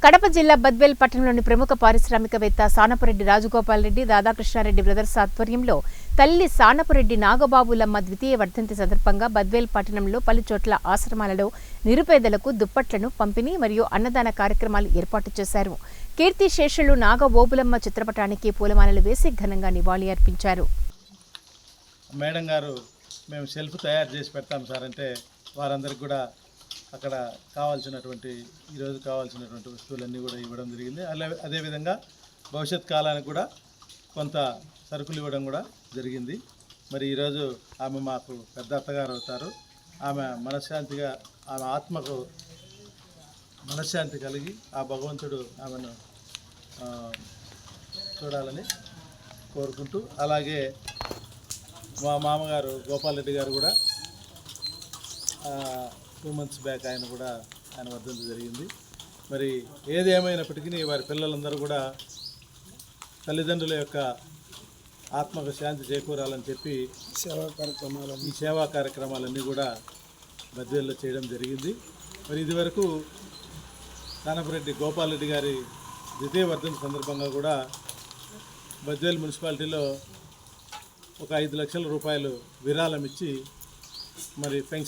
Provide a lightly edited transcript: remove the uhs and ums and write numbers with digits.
కడప జిల్లా బద్వేల్ పట్టణంలోని ప్రముఖ పారిశ్రామికవేత్త సానపురెడ్డి రాజగోపాల్ రెడ్డి, రాధాకృష్ణారెడ్డి బ్రదర్స్ ఆధ్వర్యంలో తల్లి సానపురెడ్డి నాగబాబులమ్మ ద్వితీయ వర్ధంతి సందర్భంగా బద్వేల్ పట్టణంలో పలుచోట్ల ఆశ్రమాలలో నిరుపేదలకు దుప్పట్లను పంపిణీ మరియు అన్నదాన కార్యక్రమాలు ఏర్పాటు చేశారు. కీర్తిశేషులు నాగబాబులమ్మ చిత్రపటానికి పూలమాలలు వేసి ఘనంగా నివాళి అర్పించారు. మేడం గారు మేము సెల్ఫ్ తయారు చేసి పెడతాం సార్ అంటే వారందరికీ కూడా అక్కడ ఈరోజు కావాల్సినటువంటి వస్తువులన్నీ కూడా ఇవ్వడం జరిగింది. అదేవిధంగా భవిష్యత్ కాలానికి కూడా కొంత సరుకులు ఇవ్వడం కూడా జరిగింది. మరి ఈరోజు ఆమె మాకు పెద్ద అత్తగారు అవుతారు. ఆమె మనశ్శాంతిగా, ఆమె ఆత్మకు మనశ్శాంతి కలిగి ఆ భగవంతుడు ఆమెను చూడాలని కోరుకుంటూ, అలాగే మా మామగారు గోపాల్ రెడ్డి గారు కూడా 2 months బ్యాక్ ఆయన వర్ధంతి జరిగింది. మరి ఏది ఏమైనప్పటికీ వారి పిల్లలందరూ కూడా తల్లిదండ్రుల యొక్క ఆత్మకు శాంతి చేకూరాలని చెప్పి ఈ సేవా కార్యక్రమాలన్నీ కూడా బద్వేల్లో చేయడం జరిగింది. మరి ఇదివరకు సానపురెడ్డి గోపాల్ రెడ్డి గారి ద్వితీయ వర్ధంతి సందర్భంగా కూడా బద్వేల్ మున్సిపాలిటీలో ఒక 5 లక్షల రూపాయలు విరాళం ఇచ్చి మరి పెన్షన్